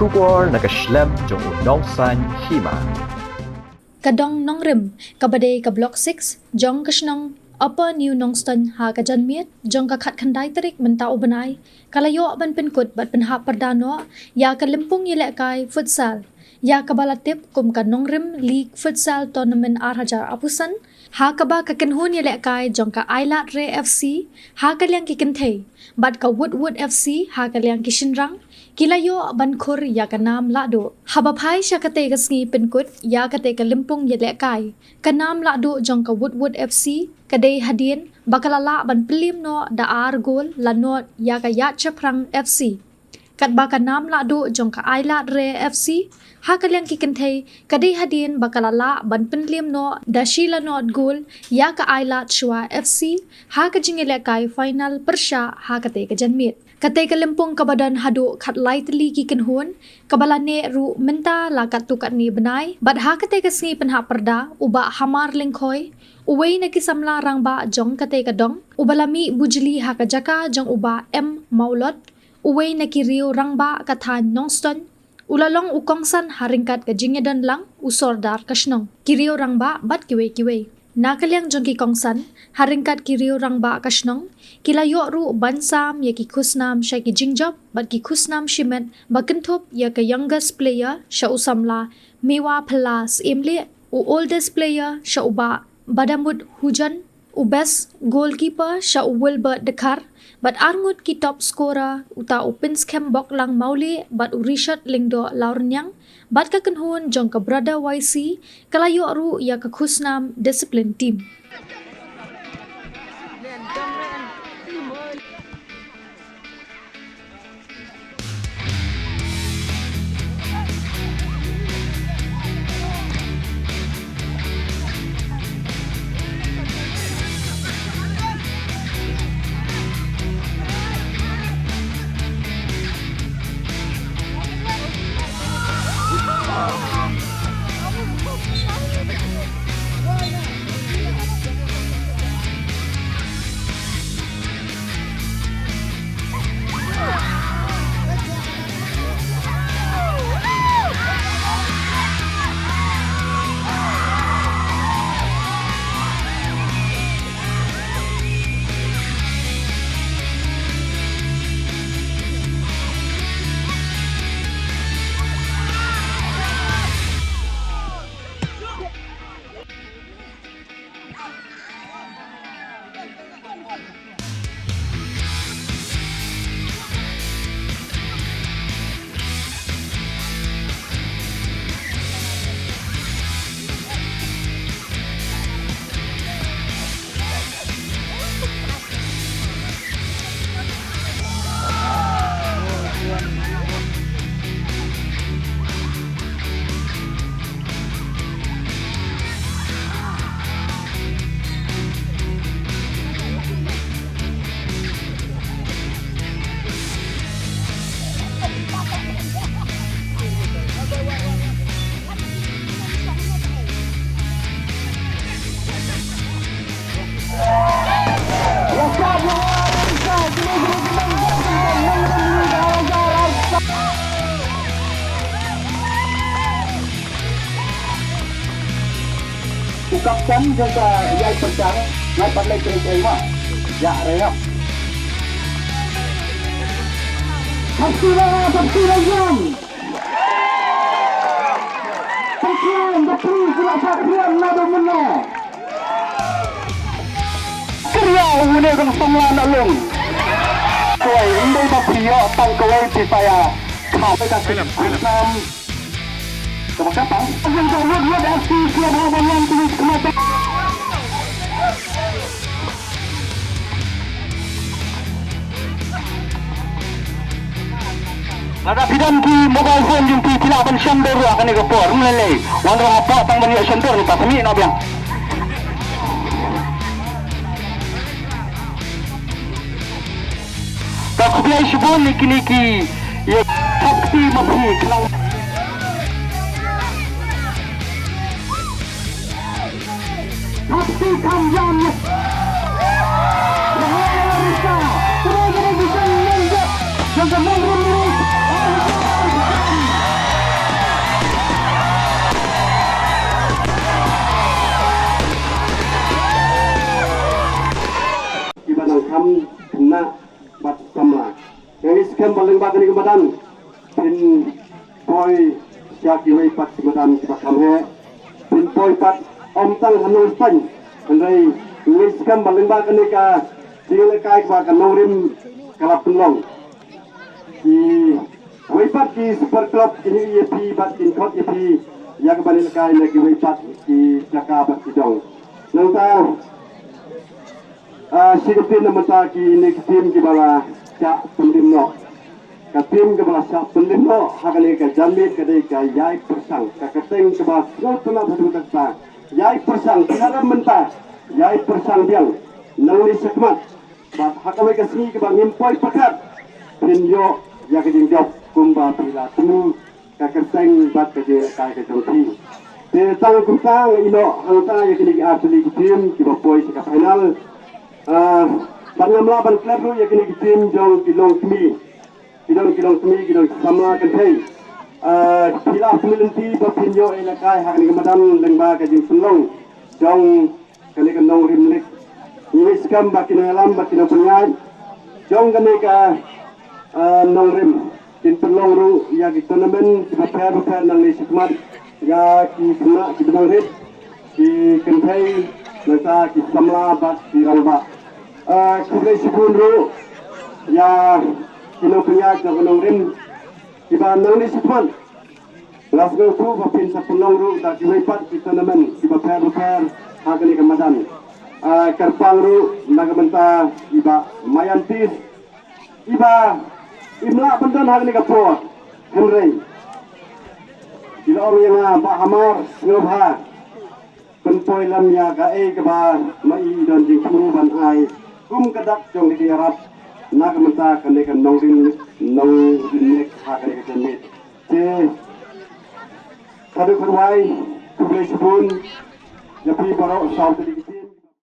Shubor nakaslem jong unongsan Hima. Kadong Nongrim, kabade ka Block 6, jong kasnong Upper New Nongston ha ka janmiet, jong ka khat khandai tarik mentau benai, kalayo ban Pynkut bat penha perdano, ya ka limpung yelek kai Futsal, ya ka balatip kum ka Nongrim League Futsal Tournament Arhajar Apusan, ha ka ba ka kenhun yelek kai jong ka Ailat Re FC, ha ka liang ki kentei, bat ka Woodwood FC ha ka liang ki Shinrang, kilayo ban khur ya ka nam lado habaphai syakate ka sngi Pynkut ya kate ka limpung yelek kai ka nam lado jong ka Woodwood FC kadai hadien bakalala ban pelim no da ar gol lanot ya ka ya chaprang FC kat ba ka nam lado jong ka Ailat Re FC ha ka liang ki kentei kadai hadien bakalala ban pelim no da shila not gol ya ka Ailat Shwa FC ha ka jingele kai final persha ha kate ka janmit kate ka limpung ka badan hadu khat lai tli ki kenhun kabalane ru menta la kat tu kat ni benai bat ha kate ka sngi penha perda uba hamar lengkhoi uwei na ki samla rang ba jong kate ka dong ubalami bujli ha ka jaka jong uba M Maulot uwei na ki riu rang ba ka than Nongston ulalong ukongsan haringkat ka jingedan lang usordar kasnong kiriu rang ba bat kiwe nakaliang jong ki kongsan haringkat kiriu rang ba kasnong kilayo ru bansam ya ki khusnam sha ki jingjob bat ki khusnam shimet bakentop ya ka youngest player sha usamla mewa plus imle u oldest player sha uba badamut hujan u best goalkeeper sha u wilbert dekar bat arngut ki top scorer uta upins kem bok lang mauli bat u Richard lingdo laurnyang bat ka kenhun jong ka brother YC kalayo ru ya ka khusnam discipline team Ukapkan jangka yai percang ngai padlai kering ma ya reyap Sabsira jam Sakian batri sila sakian nado meno Kriya une kang samla nalung Koi indai ba priyo tang kawai tipaya khapai ka nam Kapang ang Woodwood FC club habayan tuwis kumata Nada bidan ki mobile phone yung tilaban siyandor akan ni kapor mlele wala apa tang mani siyandor ni pasami na biang Takbiya shibon ni kiniki ye takti mafi klang Takti kamjan Risa Terus bisa menjadi Jangan maling bagani kebadan pin boy syaki wei pat kebadan kibakam he pin boy pat om tang hanul pan andai ngis kam maling bagani ka sing kai kwa ka Nongrim kalap penlong di wei pat di super club ini EP bat Pynkut EP ya kembali lekai lagi wei pat di Jakarta bat Sidong nang ta Sikapin naman ta ki next team ki bala siya pendim no. Ka team ki bala siya pendim no. Hakali ka jamit ka day ka yai persang. Ka kateng ki bala siya tuna badu takta. Yai persang. Kinara menta. Yai persang diang. Nangli sekmat. Bat hakali ka singi ki bala ngimpoy pakat. Pinyo ya ka jing job kumba pila tunu. Ka kateng bat ka jing kaya ka jongti. Tang kumtang ino hangtang ya kini ki asli ki team ki bala poy sa final. Pangam laban klub ru yakini tim jong kilong kemi kilong sama kan thei khilaf milenti bapinyo elakai hakni kemadan lengba kajing pelong jong kani kan Nongrim lik ini skam bakin alam bakin penyai jong kani ka Nongrim kin pelong ru ya ki tournament prepare nang ni sikmat ya ki kena ki benang rit ki kan thei nasa ki samla bat ki rangba Kublai sibun ru ya kino punya ke Nongrim kiba nang ni sipon las go tu bapin sa pelong ru da ki wepat ki tournament kiba pair hagani kamadan karpang ru nagamenta iba mayantis iba imla bandan hagani ka pot henry ila orang yang ba hamar ngobha penpoy lam ya ka ke ba mai don jing kru ban ai kadak jong di Arab nak menta kan Nongrim nek hakane ke mit je kadu kurwai kublai sibun japi baro saut di